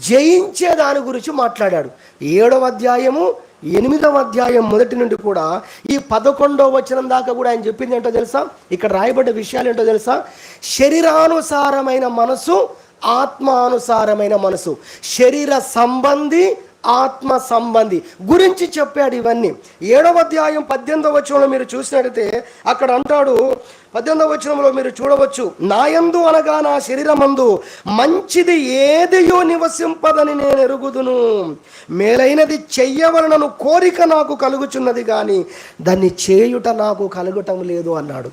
జయించే దాని గురించి మాట్లాడాడు. 7వ అధ్యాయము 8వ అధ్యాయం మొదటి నుండి కూడా ఈ 11వ వచనం దాకా కూడా ఆయన చెప్పింది ఏంటో తెలుసా? ఇక్కడ రాయబడ్డ విషయాలు ఏంటో తెలుసా? శరీరానుసారమైన మనసు, ఆత్మానుసారమైన మనసు, శరీర సంబంధి, ఆత్మ సంబంధి గురించి చెప్పాడు ఇవన్నీ. 7వ అధ్యాయం 18వ వచనంలో మీరు చూసినట్లయితే అక్కడ అంటాడు, 18వ వచనంలో మీరు చూడవచ్చు, నాయందు అనగా నా శరీరమందు మంచిది ఏదియో నివసింపదని నేను ఎరుగుదును, మేలైనది చెయ్యవలనను కోరిక నాకు కలుగుచున్నది కానీ దాన్ని చేయుట నాకు కలుగటం లేదు అన్నాడు.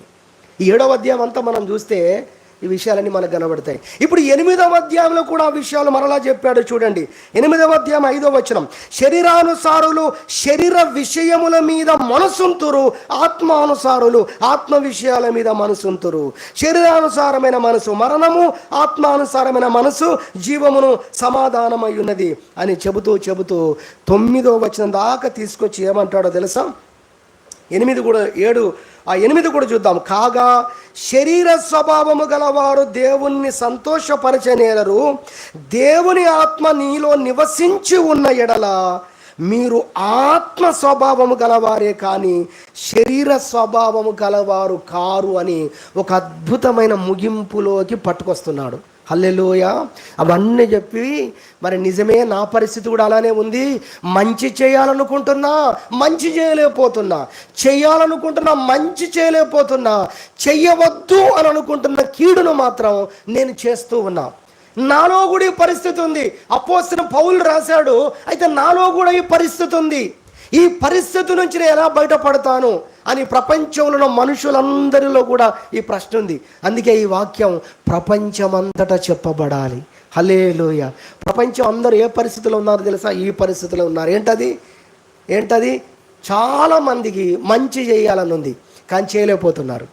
ఈ 7వ అధ్యాయం అంతా మనం చూస్తే ఈ విషయాలన్నీ మనకు కనబడతాయి. ఇప్పుడు 8వ అధ్యాయంలో కూడా ఆ విషయాలు మరలా చెప్పాడు. చూడండి, 8వ అధ్యాయం 5వ వచనం, శరీరానుసారులు శరీర విషయముల మీద మనసుంతురు, ఆత్మానుసారులు ఆత్మ విషయాల మీద మనసుంతురు. శరీరానుసారమైన మనసు మరణము, ఆత్మానుసారమైన మనసు జీవమును, సమాధానమై ఉన్నది అని చెబుతూ 9వ వచనం దాకా తీసుకొచ్చి ఏమంటాడో తెలుసా? 8 కూడా చూద్దాం. కాగా శరీర స్వభావము గలవారు దేవుణ్ణి సంతోషపరచనేరరు, దేవుని ఆత్మ నీలో నివసించి ఉన్న ఎడల మీరు ఆత్మ స్వభావము గలవారే కానీ శరీర స్వభావము గలవారు కారు అని ఒక అద్భుతమైన ముగింపులోకి పట్టుకొస్తున్నాడు. హల్లెలూయా. అవన్నీ చెప్పి మరి నిజమే, నా పరిస్థితి కూడా అలానే ఉంది. మంచి చేయాలనుకుంటున్నా, మంచి చేయలేకపోతున్నా, చేయాలనుకుంటున్నా, మంచి చేయలేకపోతున్నా, చెయ్యవద్దు అని అనుకుంటున్న కీడును మాత్రం నేను చేస్తూ ఉన్నా. నాలో కూడా ఈ పరిస్థితి ఉంది. అపోస్తలుడైన పౌలు రాశాడు, అయితే నాలో కూడా ఈ పరిస్థితి ఉంది. ఈ పరిస్థితి నుంచి నేను ఎలా బయటపడతాను అని ప్రపంచంలో ఉన్న మనుషులందరిలో కూడా ఈ ప్రశ్న ఉంది. అందుకే ఈ వాక్యం ప్రపంచమంతటా చెప్పబడాలి. హల్లెలూయా. ప్రపంచం అందరూ ఏ పరిస్థితిలో ఉన్నారో తెలుసా? ఈ పరిస్థితిలో ఉన్నారు. ఏంటది? చాలామందికి మంచి చేయాలని ఉంది కానీ చేయలేకపోతున్నారు.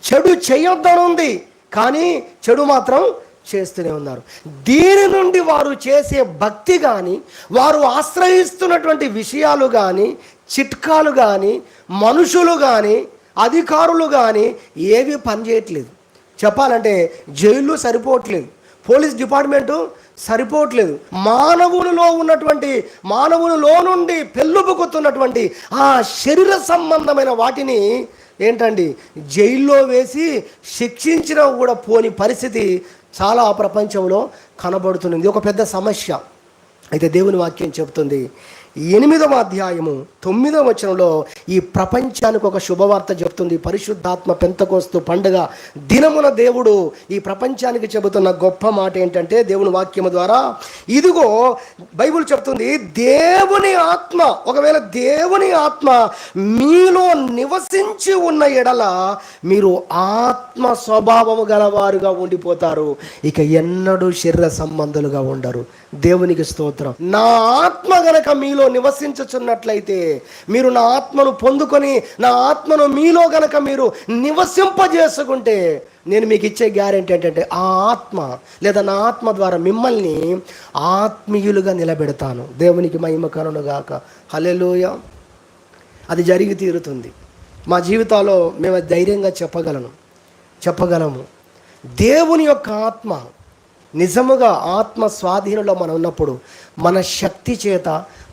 చెడు చేయొద్దని ఉంది కానీ చెడు మాత్రం చేస్తూనే ఉన్నారు. దీని నుండి వారు చేసే భక్తి కానీ, వారు ఆశ్రయిస్తున్నటువంటి విషయాలు కానీ, చిట్కాలు కానీ, మనుషులు కానీ, అధికారులు కానీ ఏవి పనిచేయట్లేదు. చెప్పాలంటే జైళ్ళు సరిపోవట్లేదు, పోలీస్ డిపార్ట్మెంటు సరిపోవట్లేదు. మానవునిలో నుండి పెళ్ళుబుకుతున్నటువంటి ఆ శరీర సంబంధమైన వాటిని ఏంటండి జైల్లో వేసి శిక్షించినా కూడా పోని పరిస్థితి చాలా ప్రపంచంలో కనబడుతుంది. ఒక పెద్ద సమస్య. అయితే దేవుని వాక్యం చెబుతుంది, 8వ అధ్యాయము 9వ వచనంలో ఈ ప్రపంచానికి ఒక శుభవార్త చెప్తుంది. పరిశుద్ధాత్మ పెంతెకోస్తు పండుగ దినమున దేవుడు ఈ ప్రపంచానికి చెబుతున్న గొప్ప మాట ఏంటంటే, దేవుని వాక్యము ద్వారా, ఇదిగో బైబిల్ చెప్తుంది, దేవుని ఆత్మ, ఒకవేళ దేవుని ఆత్మ మీలో నివసించి ఉన్న ఎడల మీరు ఆత్మ స్వభావము గలవారుగా ఉండిపోతారు, ఇక ఎన్నడూ శరీర సంబంధులుగా ఉండరు. దేవునికి స్తోత్రం. నా ఆత్మ గనక మీలో నివసించుచున్నట్లయితే, మీరు నా ఆత్మను పొందుకొని నా ఆత్మను మీలో గనక మీరు నివసింపజేసుకుంటే, నేను మీకు ఇచ్చే గ్యారెంటీ ఏంటంటే ఆ ఆత్మ లేదా నా ఆత్మ ద్వారా మిమ్మల్ని ఆత్మీయులుగా నిలబెడతాను. దేవునికి మహిమ కలుగును గాక. హల్లెలూయా. అది జరిగి తీరుతుంది. మా జీవితాల్లో మేము ధైర్యంగా చెప్పగలము. దేవుని యొక్క ఆత్మ నిజముగా ఆత్మ స్వాధీనంలో మనం ఉన్నప్పుడు మన శక్తి చేత,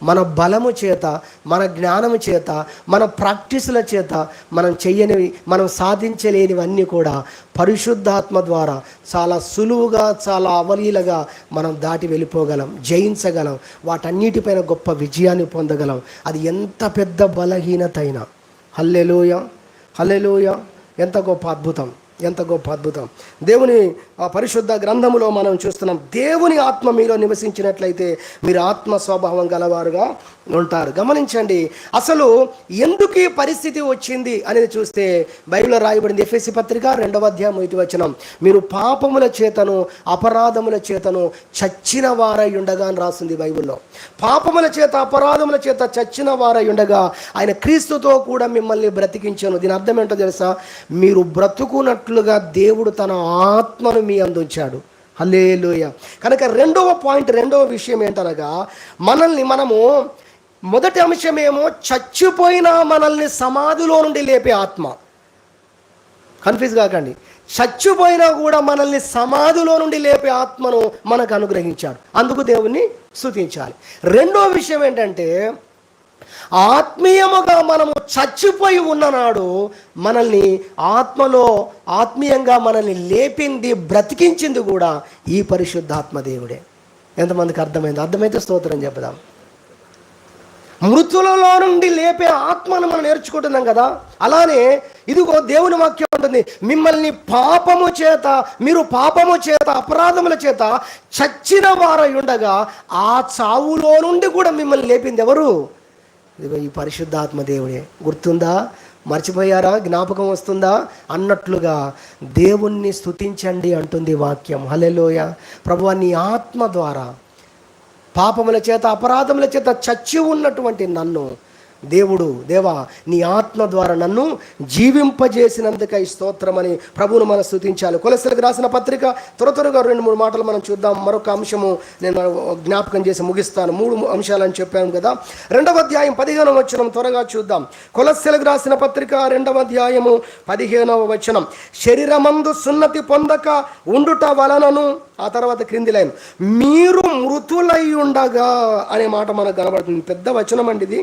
మన బలము చేత, మన జ్ఞానము చేత, మన ప్రాక్టీసుల చేత మనం చెయ్యనివి, మనం సాధించలేనివన్నీ కూడా పరిశుద్ధాత్మ ద్వారా చాలా సులువుగా, చాలా అవలీలగా మనం దాటి వెళ్ళిపోగలం, జయించగలం, వాటన్నిటిపైన గొప్ప విజయాన్ని పొందగలం. అది ఎంత పెద్ద బలహీనత అయినా. హల్లెలూయా, హల్లెలూయా. ఎంత గొప్ప అద్భుతం. దేవుని పరిశుద్ధ గ్రంథములో మనం చూస్తున్నాం, దేవుని ఆత్మ మీలో నివసించినట్లయితే మీరు ఆత్మ స్వభావం గలవారుగా ఉంటారు. గమనించండి, అసలు ఎందుకు ఈ పరిస్థితి వచ్చింది అనేది చూస్తే బైబిల్లో రాయబడింది. ఎఫెసీ పత్రిక 2వ అధ్యాయం 1వ వచనం, మీరు పాపముల చేతను అపరాధముల చేతను చచ్చిన వారై ఉండగా అని రాస్తుంది బైబిల్లో. పాపముల చేత, అపరాధముల చేత చచ్చిన వారై ఉండగా ఆయన క్రీస్తుతో కూడా మిమ్మల్ని బ్రతికించాను. దీని అర్థం ఏంటో తెలుసా? మీరు బ్రతుకున్నట్లుగా దేవుడు తన ఆత్మను మీ అందించాడు. హల్లెలూయా. కనుక రెండవ విషయం ఏంటనగా, మనము మొదటి అంశమేమో చచ్చిపోయిన మనల్ని సమాధిలో నుండి లేపే ఆత్మ. కన్ఫ్యూజ్ కాకండి. చచ్చిపోయినా కూడా మనల్ని సమాధిలో నుండి లేపే ఆత్మను మనకు అనుగ్రహించాడు. అందుకు దేవుణ్ణి స్తుతించాలి. రెండో విషయం ఏంటంటే, ఆత్మీయముగా మనము చచ్చిపోయి ఉన్ననాడు మనల్ని ఆత్మలో ఆత్మీయంగా మనల్ని లేపింది, బ్రతికించింది కూడా ఈ పరిశుద్ధాత్మ దేవుడే. ఎంతమందికి అర్థమైంది? అర్థమైతే స్తోత్రం చెప్పుదాం. మృతులలో నుండి లేపే ఆత్మను మనం నేర్చుకుంటున్నాం కదా. అలానే ఇదిగో దేవుని వాక్యం ఉంటుంది, మిమ్మల్ని మీరు పాపము చేత అపరాధముల చేత చచ్చిన వారై ఉండగా ఆ చావులో నుండి కూడా మిమ్మల్ని లేపింది ఎవరు? ఇదిగో ఈ పరిశుద్ధాత్మ దేవుడే. గుర్తుందా? మర్చిపోయారా? జ్ఞాపకం వస్తుందా? అన్నట్లుగా దేవుణ్ణి స్తుతించండి అంటుంది వాక్యం. హల్లెలూయా. ప్రభువా, నీ ఆత్మ ద్వారా పాపముల చేత అపరాధముల చేత చచ్చి ఉన్నటువంటి నన్ను దేవా నీ ఆత్మ ద్వారా నన్ను జీవింపజేసినందుకై స్తోత్రమని ప్రభువును మనం స్తుతించాలి. కొలస్సీలకు రాసిన పత్రిక త్వరగా 2-3 మాటలు మనం చూద్దాం. మరొక అంశము నేను జ్ఞాపకం చేసి ముగిస్తాను. 3 అంశాలని చెప్పాను కదా. 2వ అధ్యాయం 15వ వచనం త్వరగా చూద్దాం. కొలస్సీలకు రాసిన పత్రిక 2వ అధ్యాయము 15వ వచనం, శరీరమందు సున్నతి పొందక ఉండుట వలనను, ఆ తర్వాత క్రింది లైన్, మీరు మృతులై ఉండగా అనే మాట మనకు కనబడుతుంది. పెద్ద వచనం అండి ఇది.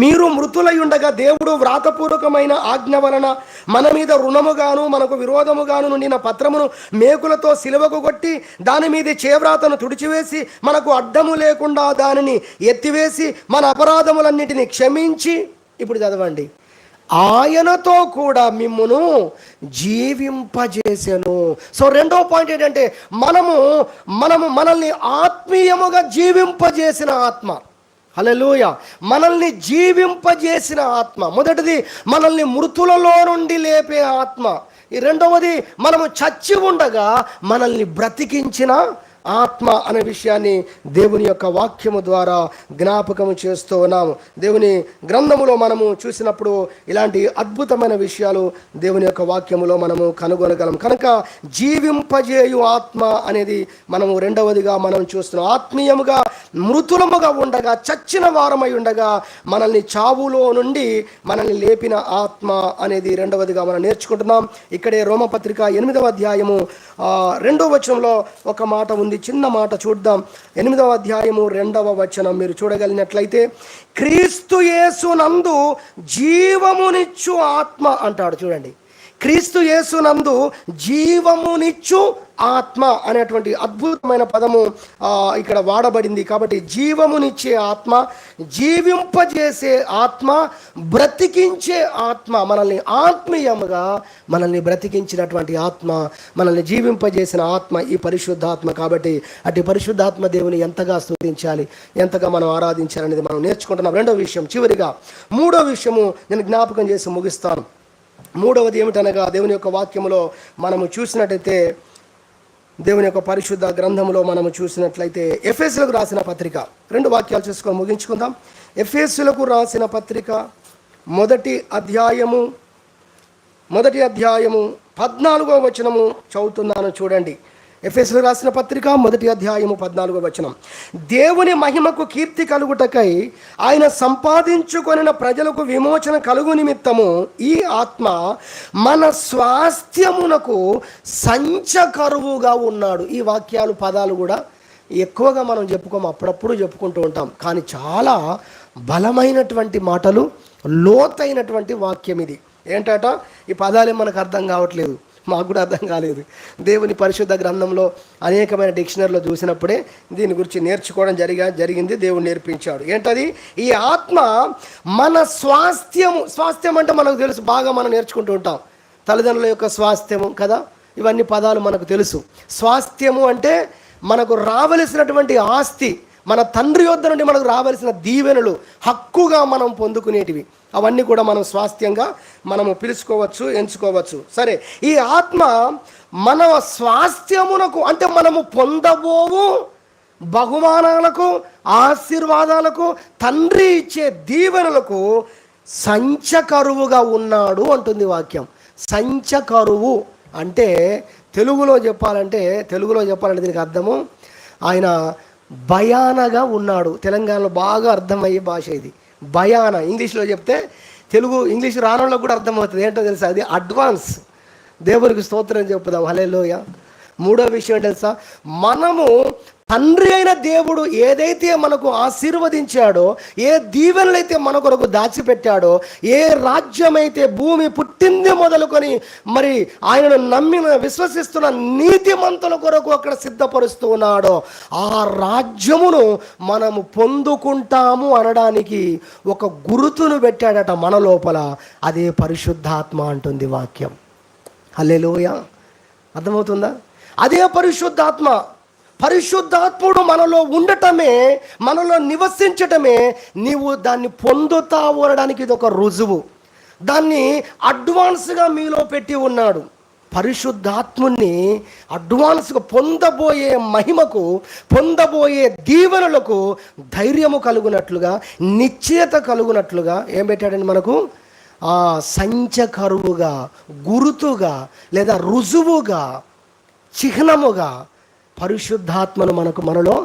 మీరు మృతులై ఉండగా దేవుడు వ్రాతపూర్వకమైన ఆజ్ఞ వలన మన మీద రుణముగాను మనకు విరోధముగాను నుండిన పత్రమును మేకులతో సిలువకు కొట్టి దాని మీద చేవ్రాతను తుడిచివేసి మనకు అడ్డము లేకుండా దానిని ఎత్తివేసి మన అపరాధములన్నిటిని క్షమించి, ఇప్పుడు చదవండి, ఆయనతో కూడా మిమ్మును జీవింపజేసెను. సో రెండో పాయింట్ ఏంటంటే, మనల్ని ఆత్మీయముగా జీవింపజేసిన ఆత్మ. హల్లెలూయా. మనల్ని జీవింపజేసిన ఆత్మ. మొదటిది మనల్ని మృతులలో నుండి లేపే ఆత్మ. ఈ రెండవది మనము చచ్చి ఉండగా మనల్ని బ్రతికించిన ఆత్మ అనే విషయాన్ని దేవుని యొక్క వాక్యము ద్వారా జ్ఞాపకము చేస్తూ ఉన్నాము. దేవుని గ్రంథములో మనము చూసినప్పుడు ఇలాంటి అద్భుతమైన విషయాలు దేవుని యొక్క వాక్యములో మనము కనుగొనగలం. కనుక జీవింపజేయు ఆత్మ అనేది మనము రెండవదిగా మనం చూస్తున్నాం. ఆత్మీయముగా మృతులముగా ఉండగా, చచ్చిన వారమై ఉండగా మనల్ని చావులో నుండి మనల్ని లేపిన ఆత్మ అనేది రెండవదిగా మనం నేర్చుకుంటున్నాం. ఇక్కడే రోమపత్రిక 8వ అధ్యాయము 2వ వచనంలో ఒక మాట ఉంది. చిన్న మాట చూద్దాం. 8వ అధ్యాయము 2వ వచనం మీరు చూడగలిగినట్లయితే, క్రీస్తు యేసునందు జీవమునిచ్చు ఆత్మ అంటాడు. చూడండి, క్రీస్తు యేసునందు జీవమునిచ్చు ఆత్మ అనేటువంటి అద్భుతమైన పదము ఇక్కడ వాడబడింది. కాబట్టి జీవమునిచ్చే ఆత్మ, జీవింపజేసే ఆత్మ, బ్రతికించే ఆత్మ, మనల్ని ఆత్మీయముగా మనల్ని బ్రతికించినటువంటి ఆత్మ, మనల్ని జీవింపజేసిన ఆత్మ ఈ పరిశుద్ధాత్మ. కాబట్టి అటు పరిశుద్ధాత్మ దేవుని ఎంతగా స్తుతించాలి, ఎంతగా మనం ఆరాధించాలనేది మనం నేర్చుకుంటున్నాం. రెండవ విషయం, చివరిగా 3వ విషయము నేను జ్ఞాపకం చేసి ముగిస్తాను. 3వది ఏమిటనగా, దేవుని యొక్క వాక్యములో మనము చూసినట్టయితే, దేవుని యొక్క పరిశుద్ధ గ్రంథంలో మనము చూసినట్లయితే, ఎఫెసీయులకు రాసిన పత్రిక 2 వాక్యాలు చూసుకొని ముగించుకుందాం. ఎఫెసీయులకు రాసిన పత్రిక మొదటి అధ్యాయము 14వ వచనము చదువుతున్నాను. చూడండి, ఎఫెసీయులకు రాసిన పత్రిక మొదటి అధ్యాయము 14వ వచనం, దేవుని మహిమకు కీర్తి కలుగుటకై ఆయన సంపాదించుకొనిన ప్రజలకు విమోచన కలుగు నిమిత్తము ఈ ఆత్మ మన స్వాస్థ్యమునకు సంచకరువుగా ఉన్నాడు. ఈ వాక్యాలు, పదాలు కూడా ఎక్కువగా మనం చెప్పుకోము, అప్పుడప్పుడు చెప్పుకుంటూ ఉంటాం. కానీ చాలా బలమైనటువంటి మాటలు, లోతైనటువంటి వాక్యం ఇది. ఏంటట, ఈ పదాలే మనకు అర్థం కావట్లేదు, మాకు కూడా అర్థం కాలేదు. దేవుని పరిశుద్ధ గ్రంథంలో అనేకమైన డిక్షనరీలో చూసినప్పుడే దీని గురించి నేర్చుకోవడం జరిగింది. దేవుడు నేర్పించాడు. ఏంటది? ఈ ఆత్మ మన స్వాస్థ్యం అంటే మనకు తెలుసు, బాగా మనం నేర్చుకుంటూ ఉంటాం. తల్లిదండ్రుల యొక్క స్వాస్థ్యము కదా, ఇవన్నీ పదాలు మనకు తెలుసు. స్వాస్థ్యము అంటే మనకు రావలసినటువంటి ఆస్తి, మన తండ్రి యొద్ద నుండి మనకు రావలసిన దీవెనలు, హక్కుగా మనం పొందుకునేటివి, అవన్నీ కూడా మనం స్వాస్థ్యంగా మనము పిలుచుకోవచ్చు, ఎంచుకోవచ్చు. సరే, ఈ ఆత్మ మన స్వాస్థ్యమునకు అంటే మనము పొందబోవు బహుమానాలకు, ఆశీర్వాదాలకు, తండ్రి ఇచ్చే దీవెనలకు సంచకరువుగా ఉన్నాడు అంటుంది వాక్యం. సంచకరువు అంటే తెలుగులో చెప్పాలంటే దీనికి అర్థము, ఆయన భయానగా ఉన్నాడు. తెలంగాణలో బాగా అర్థమయ్యే భాష ఇది. భయాన ఇంగ్లీష్లో చెప్తే తెలుగు ఇంగ్లీష్ రానోళ్ళకు కూడా అర్థమవుతుంది. ఏంటో తెలుసా? అది అడ్వాన్స్. దేవునికి స్తోత్రం చెప్పుదాం. హల్లెలూయా. మూడో విషయం తెలుసా? మనము తండ్రి అయిన దేవుడు ఏదైతే మనకు ఆశీర్వదించాడో, ఏ దీవెనలైతే మన కొరకు దాచిపెట్టాడో, ఏ రాజ్యమైతే భూమి పుట్టింది మొదలుకొని మరి ఆయనను నమ్మిన విశ్వసిస్తున్న నీతిమంతుల కొరకు అక్కడ సిద్ధపరుస్తూ ఉన్నాడో, ఆ రాజ్యమును మనము పొందుకుంటాము అనడానికి ఒక గురుతును పెట్టాడట మన లోపల. అదే పరిశుద్ధాత్మ అంటుంది వాక్యం. హల్లెలూయా. అర్థమవుతుందా? అదే పరిశుద్ధాత్మ. పరిశుద్ధాత్ముడు మనలో ఉండటమే, మనలో నివసించటమే నీవు దాన్ని పొందుతావు అనడానికి ఇది ఒక రుజువు. దాన్ని అడ్వాన్స్గా మీలో పెట్టి ఉన్నాడు. పరిశుద్ధాత్ముని అడ్వాన్స్గా పొందబోయే మహిమకు, పొందబోయే దీవెనలకు ధైర్యము కలుగునట్లుగా, నిశ్చయత కలుగునట్లుగా ఏం పెట్టాడండి మనకు? సంచకరువుగా, గురుతుగా, లేదా రుజువుగా, చిహ్నముగా పరిశుద్ధాత్మను మనలో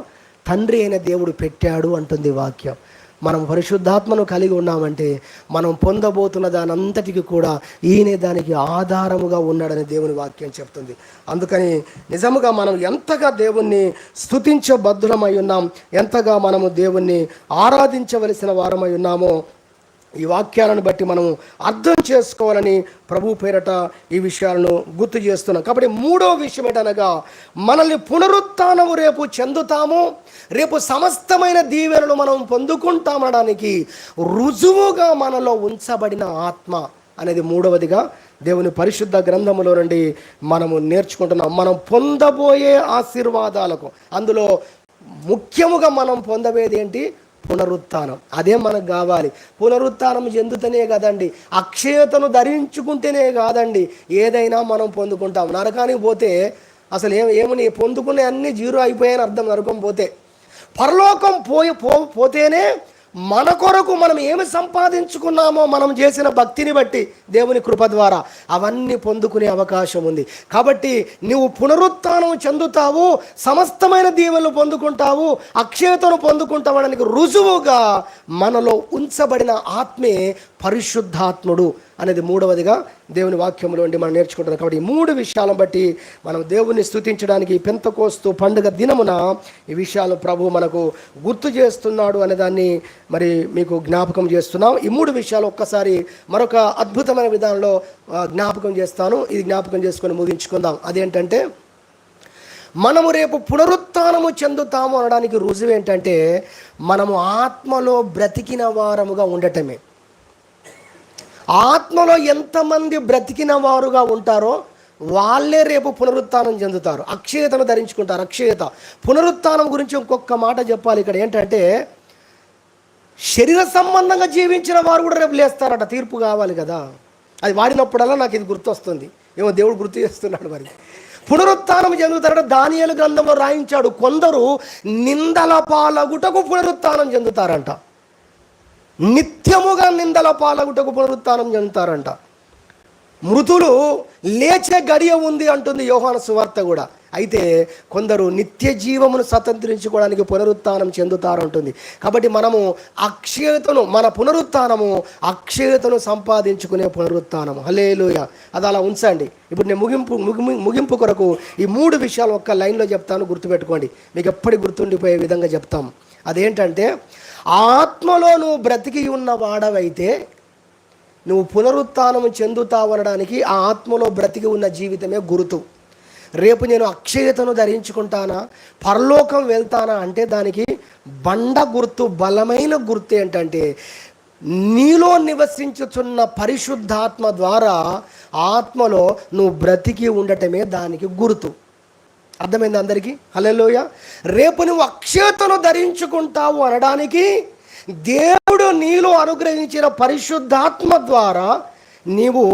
తండ్రి అయిన దేవుడు పెట్టాడు అంటుంది వాక్యం. మనం పరిశుద్ధాత్మను కలిగి ఉన్నామంటే మనం పొందబోతున్న దాని అంతటికి కూడా ఈయనే దానికి ఆధారముగా ఉన్నాడని దేవుని వాక్యం చెప్తుంది. అందుకని నిజముగా మనం ఎంతగా దేవుణ్ణి స్తుతించబద్ధులమై ఉన్నాం, ఎంతగా మనము దేవుణ్ణి ఆరాధించవలసిన వారమై ఉన్నామో ఈ వాక్యాలను బట్టి మనము అర్థం చేసుకోవాలని ప్రభు పేరట ఈ విషయాలను గుర్తు చేస్తున్నాం. కాబట్టి మూడో విషయం ఏంటనగా, మనల్ని పునరుత్థానము రేపు చెందుతాము, రేపు సమస్తమైన దీవెనలు మనం పొందుకుంటామనడానికి రుజువుగా మనలో ఉంచబడిన ఆత్మ అనేది మూడవదిగా దేవుని పరిశుద్ధ గ్రంథములో నుండి మనము నేర్చుకుంటున్నాం. మనం పొందబోయే ఆశీర్వాదాలకు అందులో ముఖ్యముగా మనం పొందబోయేది ఏంటి? పునరుత్థానం. అదే మనకు కావాలి. పునరుత్థానం చెందుతనే కదండి, అక్షయతను ధరించుకుంటేనే కాదండి ఏదైనా మనం పొందుకుంటాం. నరకానికి పోతే అసలు ఏమని పొందుకునే అన్నీ జీరో అయిపోయాయని అర్థం. నరకం పోతే, పరలోకం పోతేనే మన కొరకు మనం ఏమి సంపాదించుకున్నామో మనం చేసిన భక్తిని బట్టి దేవుని కృప ద్వారా అవన్నీ పొందుకునే అవకాశం ఉంది. కాబట్టి నువ్వు పునరుత్థానం చెందుతావు, సమస్తమైన దీవెనలు పొందుకుంటావు, అక్షయతను పొందుకుంటావడానికి రుజువుగా మనలో ఉంచబడిన ఆత్మే పరిశుద్ధాత్ముడు అనేది మూడవదిగా దేవుని వాక్యంలో ఉండి మనం నేర్చుకుంటున్నాం. కాబట్టి ఈ మూడు విషయాలను బట్టి మనం దేవుణ్ణి స్తుతించడానికి పెంతెకోస్తు పండుగ దినమున ఈ విషయాలు ప్రభు మనకు గుర్తు చేస్తున్నాడు అనే దాన్ని మరి మీకు జ్ఞాపకం చేస్తున్నాం. ఈ మూడు విషయాలు ఒక్కసారి మరొక అద్భుతమైన విధానంలో జ్ఞాపకం చేస్తాను. ఇది జ్ఞాపకం చేసుకొని ముగించుకుందాం. అదేంటంటే, మనము రేపు పునరుత్థానము చెందుతాము అనడానికి రుజువు ఏంటంటే, మనము ఆత్మలో బ్రతికిన వారముగా ఉండటమే. ఆత్మలో ఎంతమంది బ్రతికిన వారుగా ఉంటారో వాళ్ళే రేపు పునరుత్థానం చెందుతారు, అక్షయతను ధరించుకుంటారు. అక్షయత, పునరుత్థానం గురించి ఇంకొక మాట చెప్పాలి ఇక్కడ. ఏంటంటే, శరీర సంబంధంగా జీవించిన వారు కూడా రేపు లేస్తారట. తీర్పు కావాలి కదా. అది వాడినప్పుడల్లా నాకు ఇది గుర్తొస్తుంది. ఏమో దేవుడు గుర్తు చేస్తున్నాడు. మరి పునరుత్థానం చెందుతారట. దానియేలు గ్రంథంలో రాయించాడు, కొందరు నిందల పాలగుటకు పునరుత్థానం చెందుతారంట. నిత్యముగా నిందల పాలగుటకు పునరుత్థానం చెందుతారంట. మృతులు లేచే గడియ ఉంది అంటుంది యోహాను సువార్త కూడా. అయితే కొందరు నిత్య జీవమును స్వతంత్రించుకోవడానికి పునరుత్థానం చెందుతారంటుంది. కాబట్టి మనము అక్షయతను, మన పునరుత్థానము అక్షయతను సంపాదించుకునే పునరుత్థానము. హల్లెలూయా. అది అలా ఉంచండి. ఇప్పుడు నేను ముగింపు కొరకు ఈ మూడు విషయాలు ఒక్క లైన్లో చెప్తాను, గుర్తుపెట్టుకోండి. మీకు ఎప్పటికి గుర్తుండిపోయే విధంగా చెప్తాం. అదేంటంటే, ఆత్మలో నువ్వు బ్రతికి ఉన్న వాడవైతే నువ్వు పునరుత్థానం చెందుతావు అనడానికి ఆ ఆత్మలో బ్రతికి ఉన్న జీవితమే గుర్తు. రేపు నేను అక్షయతను ధరించుకుంటానా, పరలోకం వెళ్తానా అంటే దానికి బండ గుర్తు, బలమైన గుర్తు ఏంటంటే, నీలో నివసించుచున్న పరిశుద్ధాత్మ ద్వారా ఆత్మలో నువ్వు బ్రతికి ఉండటమే దానికి గుర్తు. అర్థమైంది అందరికీ? హల్లెలూయా. రేపు నువ్వు అక్షయతను ధరించుకుంటావు అనడానికి దేవుడు నీలో అనుగ్రహించిన పరిశుద్ధాత్మ ద్వారా నీవు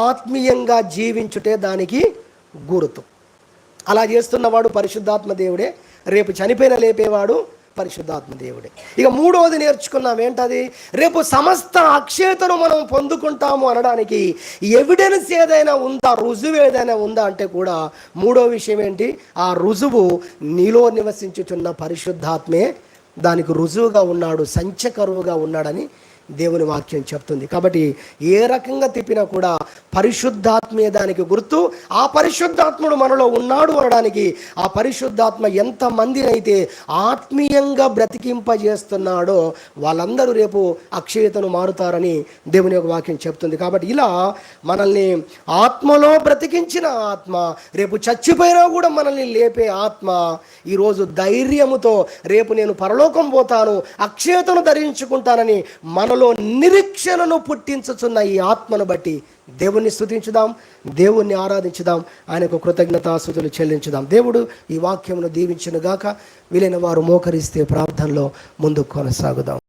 ఆత్మీయంగా జీవించుటే దానికి గుర్తు. అలా చేస్తున్నవాడు పరిశుద్ధాత్మ దేవుడే. రేపు చనిపోయిన లేపేవాడు పరిశుద్ధాత్మ దేవుడే. ఇక మూడవది నేర్చుకున్నాం ఏంటది? రేపు సమస్త అక్షయతను మనం పొందుకుంటాము అనడానికి ఎవిడెన్స్ ఏదైనా ఉందా, రుజువు ఏదైనా ఉందా అంటే కూడా మూడో విషయం ఏంటి? ఆ రుజువు నీలో నివసించుచున్న పరిశుద్ధాత్మే దానికి రుజువుగా ఉన్నాడు, సంచకరువుగా ఉన్నాడని దేవుని వాక్యం చెప్తుంది. కాబట్టి ఏ రకంగా తిప్పినా కూడా పరిశుద్ధాత్మే దానికి గుర్తు. ఆ పరిశుద్ధాత్ముడు మనలో ఉన్నాడు అనడానికి ఆ పరిశుద్ధాత్మ ఎంతమందిని అయితే ఆత్మీయంగా బ్రతికింపజేస్తున్నాడో వాళ్ళందరూ రేపు అక్షయతను మారుతారని దేవుని యొక్క వాక్యం చెప్తుంది. కాబట్టి ఇలా మనల్ని ఆత్మలో బ్రతికించిన ఆత్మ, రేపు చచ్చిపోయినా కూడా మనల్ని లేపే ఆత్మ ఈరోజు ధైర్యముతో రేపు నేను పరలోకం పోతాను, అక్షయతను ధరించుకుంటానని మనలో నిరీక్షణను పుట్టించుచున్న ఈ ఆత్మను బట్టి దేవుణ్ణి స్తుతించుదాం, దేవుణ్ణి ఆరాధించుదాం, ఆయనకు కృతజ్ఞతాస్తుతులు చెల్లించుదాం. దేవుడు ఈ వాక్యమును దీవించును గాక. వీలైన వారు మోకరిస్తే ప్రార్థనలో ముందుకు కొనసాగుదాం.